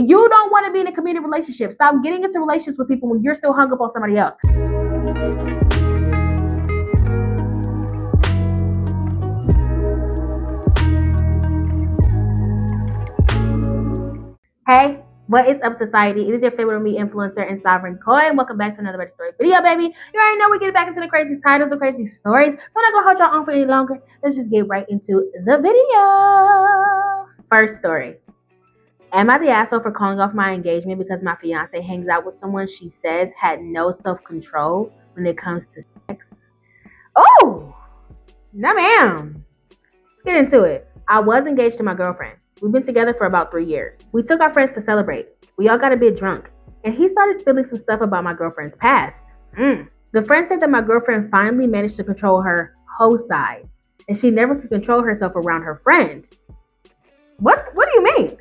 You don't want to be in a committed relationship. Stop getting into relationships with people when you're still hung up on somebody else. Hey, what is up, society? It is your favorite me influencer and sovereign coin. Welcome back to another Better Story video, baby. You already know we get back into the crazy titles, the crazy stories. So I'm not gonna hold y'all on for any longer. Let's just get right into the video. First story. Am I the asshole for calling off my engagement because my fiance hangs out with someone she says had no self-control when it comes to sex? Oh, no ma'am. Let's get into it. I was engaged to my girlfriend. We've been together for about 3 years. We took our friends to celebrate. We all got a bit drunk, and he started spilling some stuff about my girlfriend's past. The friend said that my girlfriend finally managed to control her hoe side, and she never could control herself around her friend. What do you mean?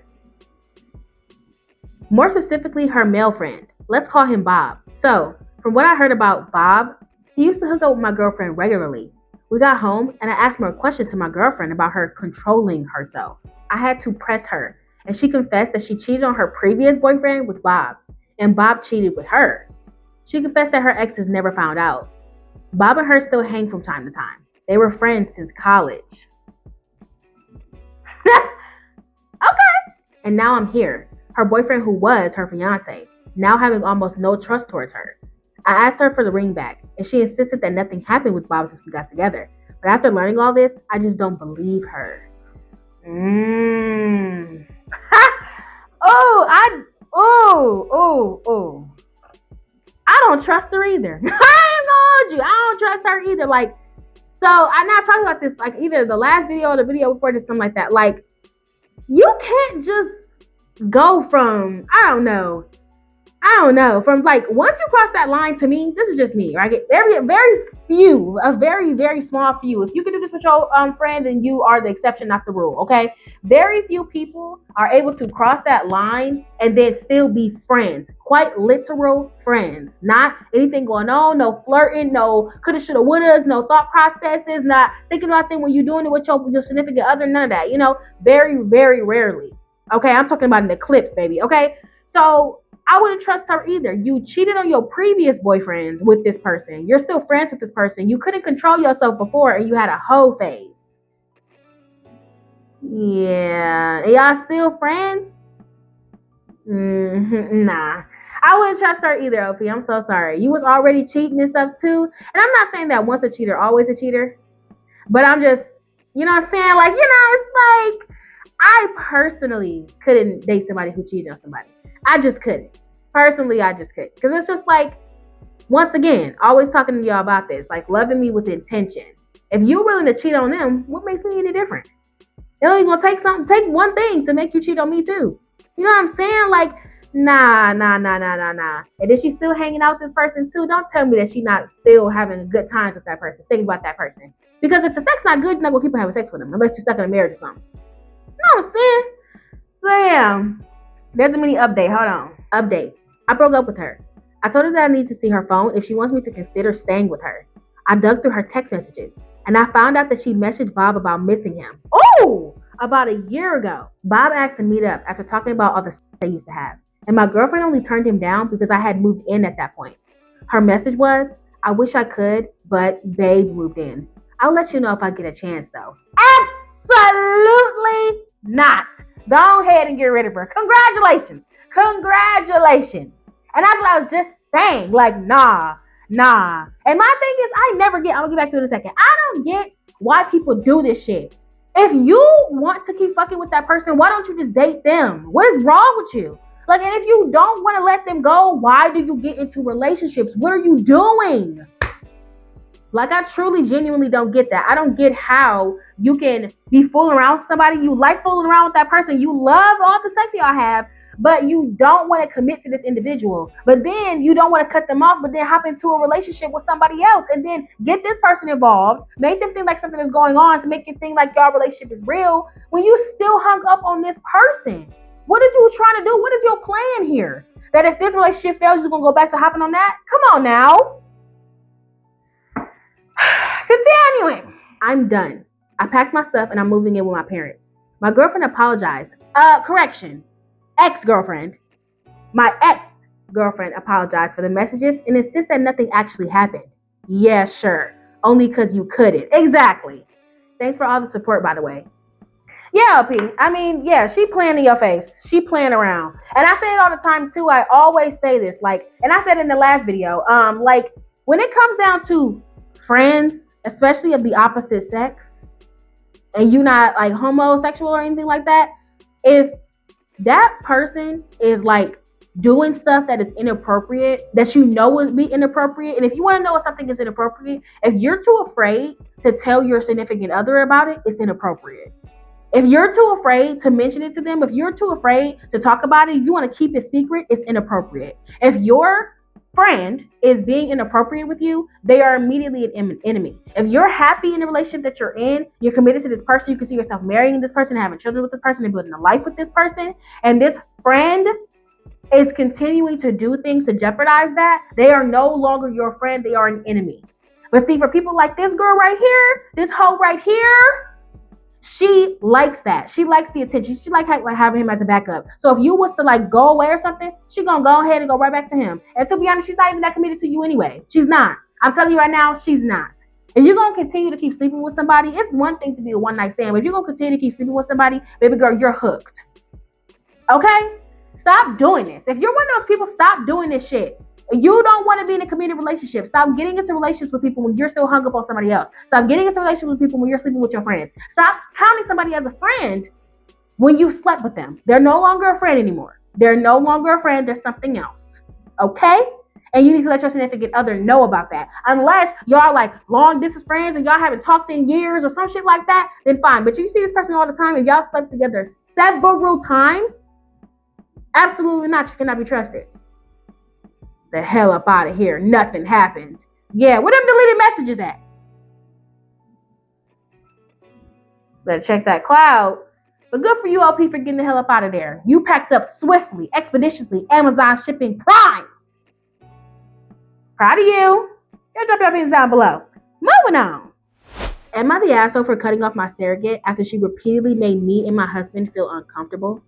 More specifically, her male friend. Let's call him Bob. So, from what I heard about Bob, he used to hook up with my girlfriend regularly. We got home, and I asked more questions to my girlfriend about her controlling herself. I had to press her, and she confessed that she cheated on her previous boyfriend with Bob, and Bob cheated with her. She confessed that her exes never found out. Bob and her still hang from time to time. They were friends since college. Okay. And now I'm here, her boyfriend who was her fiance, now having almost no trust towards her. I asked her for the ring back, and she insisted that nothing happened with Bob since we got together. But after learning all this, I just don't believe her. I don't trust her either. I ain't gonna hold you. I don't trust her either. Like, so I'm not talking about this, like either the last video or the video before this, something like that. Like, you can't just go from, I don't know, from like, once you cross that line, to me, this is just me, right? A very, very small few. If you can do this with your friend, then you are the exception, not the rule, okay? Very few people are able to cross that line and then still be friends. Quite literal friends. Not anything going on, no flirting, no coulda, shoulda, wouldas, no thought processes, not thinking about things when you're doing it with your significant other, none of that, you know? Very, very rarely. Okay, I'm talking about an eclipse, baby, okay? So I wouldn't trust her either. You cheated on your previous boyfriends with this person. You're still friends with this person. You couldn't control yourself before and you had a hoe phase. Yeah. Y'all still friends? Nah. I wouldn't trust her either, OP. I'm so sorry. You was already cheating and stuff too. And I'm not saying that once a cheater, always a cheater. But I'm just, you know what I'm saying? Like, it's like, I personally couldn't date somebody who cheated on somebody. I just couldn't. Personally, I just couldn't. Because it's just like, once again, always talking to y'all about this, like loving me with intention. If you're willing to cheat on them, what makes me any different? It only gonna take one thing to make you cheat on me too. You know what I'm saying? Like, nah. And then she's still hanging out with this person too. Don't tell me that she's not still having good times with that person. Think about that person. Because if the sex not good, you're not gonna keep on having sex with them unless you're stuck in a marriage or something. You know what I'm saying? So yeah. There's a mini update. Hold on. Update. I broke up with her. I told her that I need to see her phone if she wants me to consider staying with her. I dug through her text messages, and I found out that she messaged Bob about missing him. Oh! About a year ago. Bob asked to meet up after talking about all the sex they used to have. And my girlfriend only turned him down because I had moved in at that point. Her message was, I wish I could, but babe moved in. I'll let you know if I get a chance, though. Absolutely not. Go ahead and get rid of her. Congratulations. And that's what I was just saying. Like, nah. And my thing is, I'm gonna get back to it in a second. I don't get why people do this shit. If you want to keep fucking with that person, why don't you just date them? What is wrong with you? Like, and if you don't want to let them go, why do you get into relationships? What are you doing? Like, I truly, genuinely don't get that. I don't get how you can be fooling around with somebody. You like fooling around with that person. You love all the sex y'all have, but you don't want to commit to this individual. But then you don't want to cut them off, but then hop into a relationship with somebody else and then get this person involved, make them think like something is going on to make you think like your relationship is real when you still hung up on this person. What is you trying to do? What is your plan here? That if this relationship fails, you're going to go back to hopping on that? Come on now. Continuing. I'm done. I packed my stuff and I'm moving in with my parents. My girlfriend apologized. Correction. ex-girlfriend, my ex-girlfriend apologized for the messages and insists that nothing actually happened. Yeah, sure. Only because you couldn't. Exactly. Thanks for all the support, by the way. Yeah, LP. I mean, yeah, she playing in your face. She playing around. And I say it all the time too. I always say this, like, and I said in the last video, like, when it comes down to friends, especially of the opposite sex, and you not like homosexual or anything like that, if that person is like doing stuff that is inappropriate, that you know would be inappropriate, and if you want to know if something is inappropriate, if you're too afraid to tell your significant other about it, it's inappropriate. If you're too afraid to mention it to them, if you're too afraid to talk about it, if you want to keep it secret, it's inappropriate. If your friend is being inappropriate with you, they are immediately an enemy. If you're happy in the relationship that you're in, you're committed to this person, you can see yourself marrying this person, having children with this person, and building a life with this person, and this friend is continuing to do things to jeopardize that, they are no longer your friend, they are an enemy. But see, for people like this girl right here, this hoe right here, she likes that. She likes the attention. She like having him as a backup. So if you was to like go away or something, she gonna go ahead and go right back to him. And to be honest, she's not even that committed to you anyway. She's not. I'm telling you right now, she's not. If you're gonna continue to keep sleeping with somebody, it's one thing to be a one night stand. But if you're gonna continue to keep sleeping with somebody, baby girl, you're hooked. Okay? Stop doing this. If you're one of those people, stop doing this shit. You don't want to be in a committed relationship. Stop getting into relationships with people when you're still hung up on somebody else. Stop getting into relationships with people when you're sleeping with your friends. Stop counting somebody as a friend when you slept with them. They're no longer a friend anymore. They're no longer a friend. They're something else. Okay? And you need to let your significant other know about that. Unless y'all like long distance friends and y'all haven't talked in years or some shit like that, then fine. But you see this person all the time and y'all slept together several times, absolutely not. You cannot be trusted. The hell up out of here. Nothing happened. Yeah, where them deleted messages at? Better check that cloud. But good for you, LP, for getting the hell up out of there. You packed up swiftly, expeditiously, Amazon shipping prime. Proud of you. Y'all drop your opinions down below. Moving on. Am I the asshole for cutting off my surrogate after she repeatedly made me and my husband feel uncomfortable?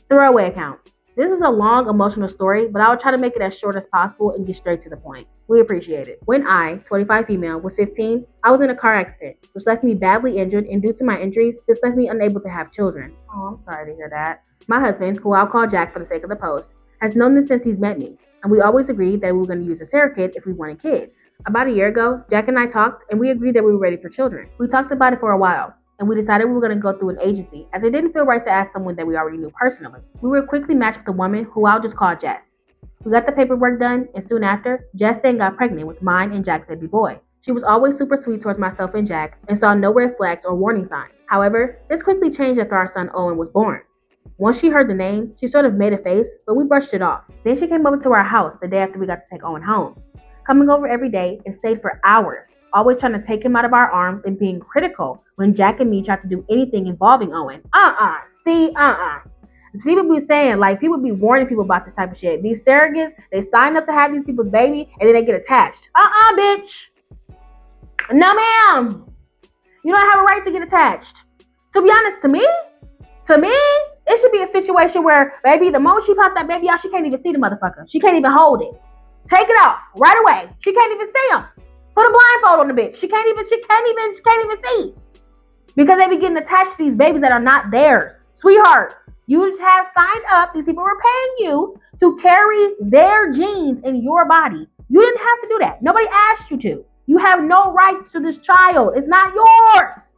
Throwaway account. This is a long, emotional story, but I will try to make it as short as possible and get straight to the point. We appreciate it. When I, 25 female, was 15, I was in a car accident, which left me badly injured, and due to my injuries, this left me unable to have children. Oh, I'm sorry to hear that. My husband, who I'll call Jack for the sake of the post, has known this since he's met me, and we always agreed that we were going to use a surrogate if we wanted kids. About a year ago, Jack and I talked, and we agreed that we were ready for children. We talked about it for a while, and we decided we were going to go through an agency, as it didn't feel right to ask someone that we already knew personally. We were quickly matched with a woman who I'll just call Jess. We got the paperwork done, and soon after, Jess then got pregnant with mine and Jack's baby boy. She was always super sweet towards myself and Jack, and saw no red flags or warning signs. However, this quickly changed after our son Owen was born. Once she heard the name, she sort of made a face, but we brushed it off. Then she came over to our house the day after we got to take Owen home, coming over every day and stayed for hours, always trying to take him out of our arms and being critical when Jack and me tried to do anything involving Owen. People be saying, like, people be warning people about this type of shit. These surrogates, they sign up to have these people's baby and then they get attached. Bitch. No, ma'am. You don't have a right to get attached. To be honest, to me, it should be a situation where, baby, the moment she popped that baby out, she can't even see the motherfucker. She can't even hold it. Take it off right away. She can't even see him. Put a blindfold on the bitch. She can't even see. Because they be getting attached to these babies that are not theirs. Sweetheart, you have signed up. These people were paying you to carry their genes in your body. You didn't have to do that. Nobody asked you to. You have no rights to this child. It's not yours.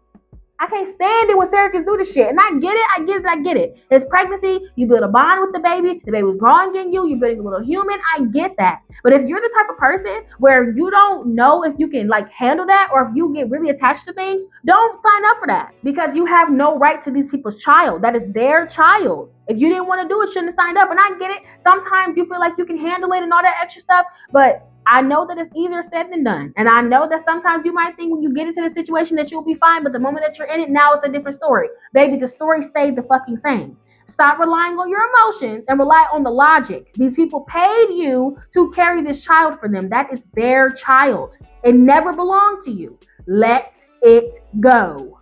I can't stand it when surrogates do this shit. And I get it. It's pregnancy. You build a bond with the baby was growing in you. You're building a little human. I get that. But if you're the type of person where you don't know if you can like handle that, or if you get really attached to things, don't sign up for that, because you have no right to these people's child. That is their child. If you didn't want to do it, shouldn't have signed up. And I get it. Sometimes you feel like you can handle it and all that extra stuff, but I know that it's easier said than done. And I know that sometimes you might think when you get into the situation that you'll be fine, but the moment that you're in it, now it's a different story. Baby, the story stayed the fucking same. Stop relying on your emotions and rely on the logic. These people paid you to carry this child for them. That is their child. It never belonged to you. Let it go.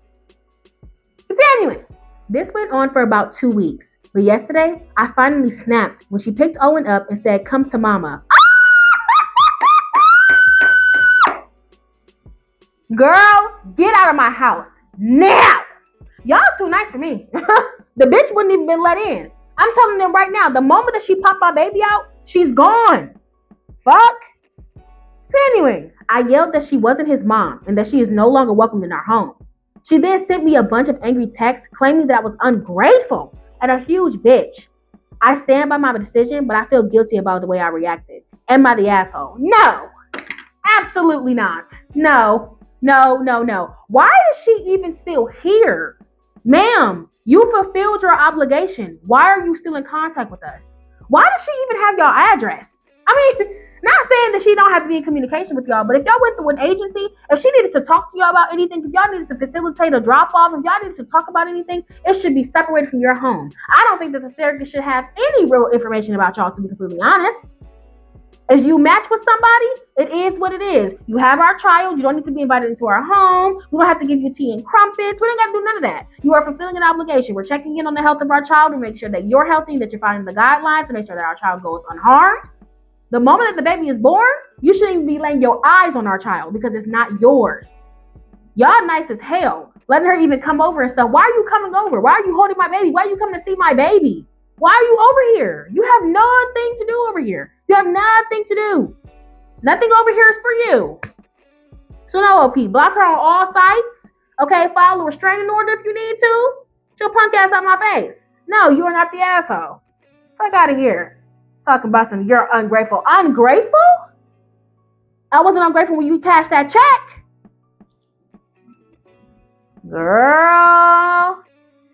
Continuing. This went on for about 2 weeks, but yesterday, I finally snapped when she picked Owen up and said, "Come to mama." Girl, get out of my house now. Y'all too nice for me. The bitch wouldn't even been let in. I'm telling them right now, the moment that she popped my baby out, she's gone. Fuck. Continuing, I yelled that she wasn't his mom and that she is no longer welcome in our home. She then sent me a bunch of angry texts claiming that I was ungrateful and a huge bitch. I stand by my decision, but I feel guilty about the way I reacted. Am I the asshole? No. Absolutely not. No. Why is she even still here? Ma'am, you fulfilled your obligation. Why are you still in contact with us? Why does she even have your address? I mean, not saying that she don't have to be in communication with y'all, but if y'all went through an agency, if she needed to talk to y'all about anything, if y'all needed to facilitate a drop-off, if y'all needed to talk about anything, it should be separated from your home. I don't think that the surrogate should have any real information about y'all, to be completely honest. If you match with somebody, it is what it is. You have our child. You don't need to be invited into our home. We don't have to give you tea and crumpets. We don't got to do none of that. You are fulfilling an obligation. We're checking in on the health of our child to make sure that you're healthy and that you're following the guidelines to make sure that our child goes unharmed. The moment that the baby is born, you shouldn't even be laying your eyes on our child because it's not yours. Y'all nice as hell. Letting her even come over and stuff. Why are you coming over? Why are you holding my baby? Why are you coming to see my baby? Why are you over here? You have nothing to do over here. You have nothing to do. Nothing over here is for you. So no, OP, block her on all sites. Okay, file a restraining order if you need to. Get your punk ass out my face. No, you are not the asshole. Fuck out of here. Talking about some you're ungrateful. Ungrateful? I wasn't ungrateful when you cashed that check. Girl,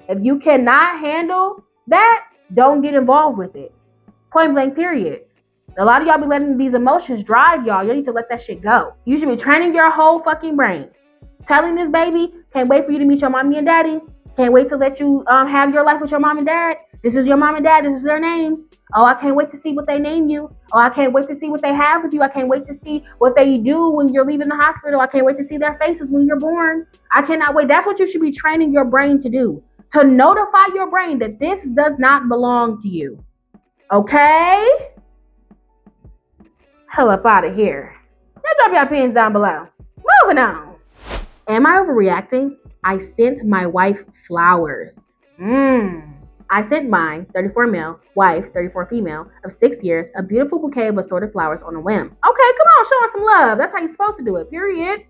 if you cannot handle that, don't get involved with it. Point blank, period. A lot of y'all be letting these emotions drive y'all. You need to let that shit go. You should be training your whole fucking brain. Telling this baby, can't wait for you to meet your mommy and daddy. Can't wait to let you have your life with your mom and dad. This is your mom and dad. This is their names. Oh, I can't wait to see what they name you. Oh, I can't wait to see what they have with you. I can't wait to see what they do when you're leaving the hospital. I can't wait to see their faces when you're born. I cannot wait. That's what you should be training your brain to do. To notify your brain that this does not belong to you. Okay? Hell up out of here. Y'all drop your opinions down below. Moving on. Am I overreacting? I sent my wife flowers. I sent my 34 male, wife, 34 female, of 6 years, a beautiful bouquet of assorted flowers on a whim. Okay, come on, show us some love. That's how you're supposed to do it, period.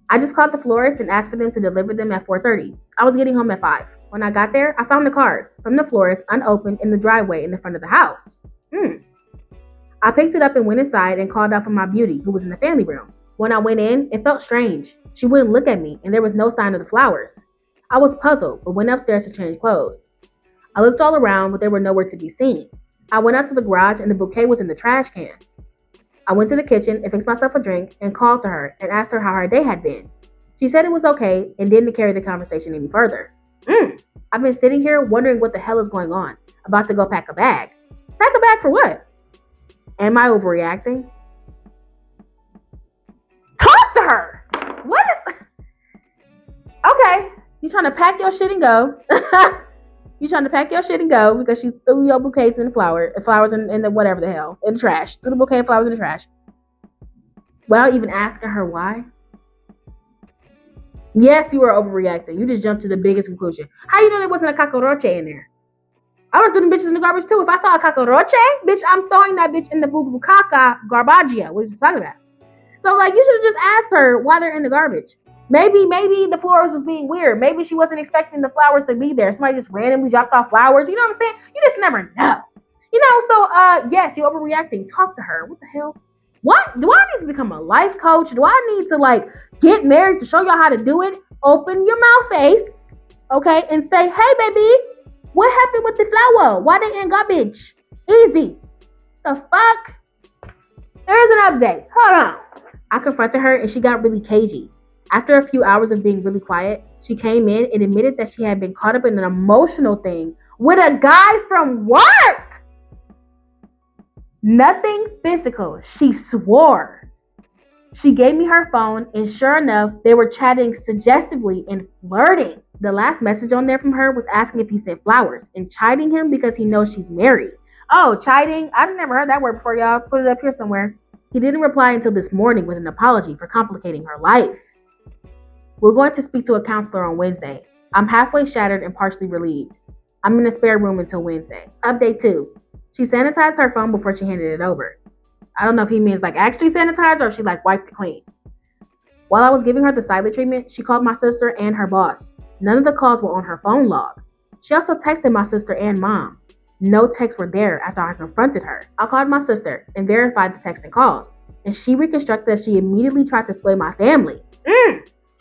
I just called the florist and asked for them to deliver them at 4:30. I was getting home at 5. When I got there, I found the card from the florist unopened in the driveway in the front of the house. I picked it up and went inside and called out for my beauty, who was in the family room. When I went in, it felt strange. She wouldn't look at me, and there was no sign of the flowers. I was puzzled, but went upstairs to change clothes. I looked all around, but they were nowhere to be seen. I went out to the garage, and the bouquet was in the trash can. I went to the kitchen and fixed myself a drink and called to her and asked her how her day had been. She said it was okay and didn't carry the conversation any further. I've been sitting here wondering what the hell is going on. About to go pack a bag. Pack a bag for what? Am I overreacting? Talk to her! What is... Okay, you trying to pack your shit and go. You trying to pack your shit and go because she threw your bouquets in the flowers in the whatever the hell, in the trash. Threw the bouquet of flowers in the trash. Without even asking her why. Yes, you were overreacting. You just jumped to the biggest conclusion. How you know there wasn't a cockroach in there? I would have thrown them bitches in the garbage too. If I saw a cockroach, bitch, I'm throwing that bitch in the bukaka garbagia. What are you talking about? So, like, you should have just asked her why they're in the garbage. Maybe the florist was being weird. Maybe she wasn't expecting the flowers to be there. Somebody just randomly dropped off flowers. You know what I'm saying? You just never know. So, yes, you're overreacting. Talk to her. What the hell? What? Do I need to become a life coach? Do I need to, like, get married to show y'all how to do it? Open your mouth face, okay, and say, hey, baby, what happened with the flower? Why they in garbage? Easy. The fuck? There's an update. Hold on. I confronted her, and she got really cagey. After a few hours of being really quiet, she came in and admitted that she had been caught up in an emotional thing with a guy from work. Nothing physical, she swore. She gave me her phone, and sure enough, they were chatting suggestively and flirting. The last message on there from her was asking if he sent flowers and chiding him because he knows she's married. Oh, chiding? I've never heard that word before, y'all. Put it up here somewhere. He didn't reply until this morning with an apology for complicating her life. We're going to speak to a counselor on Wednesday. I'm halfway shattered and partially relieved. I'm in a spare room until Wednesday. Update 2. She sanitized her phone before she handed it over. I don't know if he means like actually sanitize or if she like wiped it clean. While I was giving her the silent treatment, she called my sister and her boss. None of the calls were on her phone log. She also texted my sister and mom. No texts were there after I confronted her. I called my sister and verified the text and calls, and she reconstructed that she immediately tried to sway my family.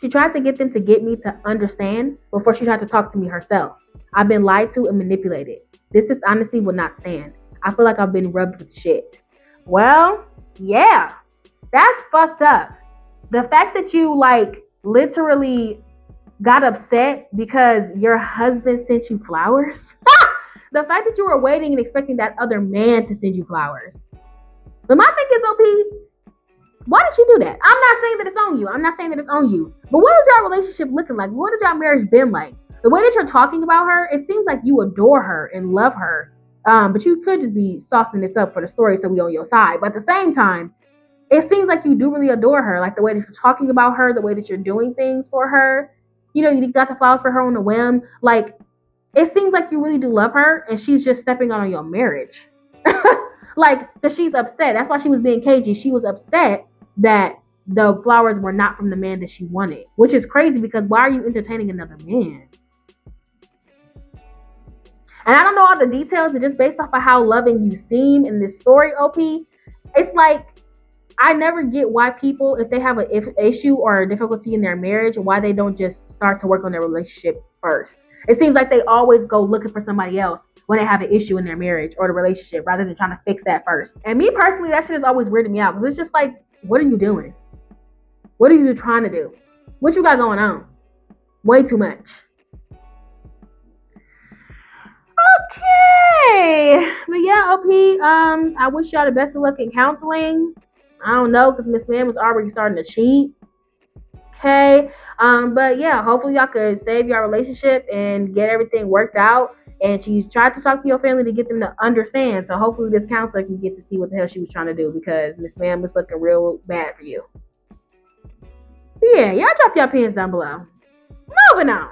She tried to get them to get me to understand before she tried to talk to me herself. I've been lied to and manipulated. This dishonesty will not stand. I feel like I've been rubbed with shit. Well, yeah, that's fucked up. The fact that you like literally got upset because your husband sent you flowers. The fact that you were waiting and expecting that other man to send you flowers. But my thing is, OP, why did you do that? I'm not saying that it's on you. I'm not saying that it's on you. But what is your relationship looking like? What has your marriage been like? The way that you're talking about her, it seems like you adore her and love her. But you could just be saucing this up for the story so we on your side. But at the same time, it seems like you do really adore her. Like the way that you're talking about her, the way that you're doing things for her. You know, you got the flowers for her on a whim. Like, it seems like you really do love her and she's just stepping out on your marriage. Like, because she's upset. That's why she was being cagey. She was upset that the flowers were not from the man that she wanted, which is crazy because why are you entertaining another man? And I don't know all the details, but just based off of how loving you seem in this story, OP, it's like, I never get why people, if they have an issue or a difficulty in their marriage, why they don't just start to work on their relationship first. It seems like they always go looking for somebody else when they have an issue in their marriage or the relationship rather than trying to fix that first. And me personally, that shit is always weirding me out because it's just like, what are you doing? What are you trying to do? What you got going on? Way too much. Okay. But yeah, OP, I wish y'all the best of luck in counseling. I don't know, because Miss Man was already starting to cheat. Okay. But yeah, hopefully y'all could save your relationship and get everything worked out. And she's tried to talk to your family to get them to understand. So hopefully this counselor can get to see what the hell she was trying to do because Miss Man was looking real bad for you. Yeah, y'all drop your opinions down below. Moving on.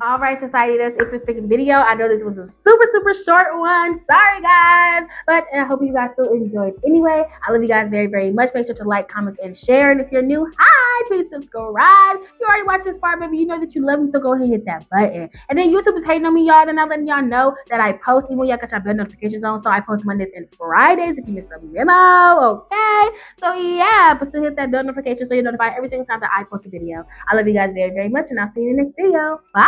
All right, society, that's it for this freaking video. I know this was a super, super short one. Sorry, guys. But I hope you guys still enjoyed anyway. I love you guys very, very much. Make sure to like, comment, and share. And if you're new, hi, please subscribe. If you already watched this far, baby, you know that you love me, so go ahead and hit that button. And then YouTube is hating on me, y'all. Then I'm letting y'all know that I post, even when y'all got your bell notifications on. So I post Mondays and Fridays if you missed the memo, okay? So yeah, but still hit that bell notification so you're notified every single time that I post a video. I love you guys very, very much, and I'll see you in the next video. Bye.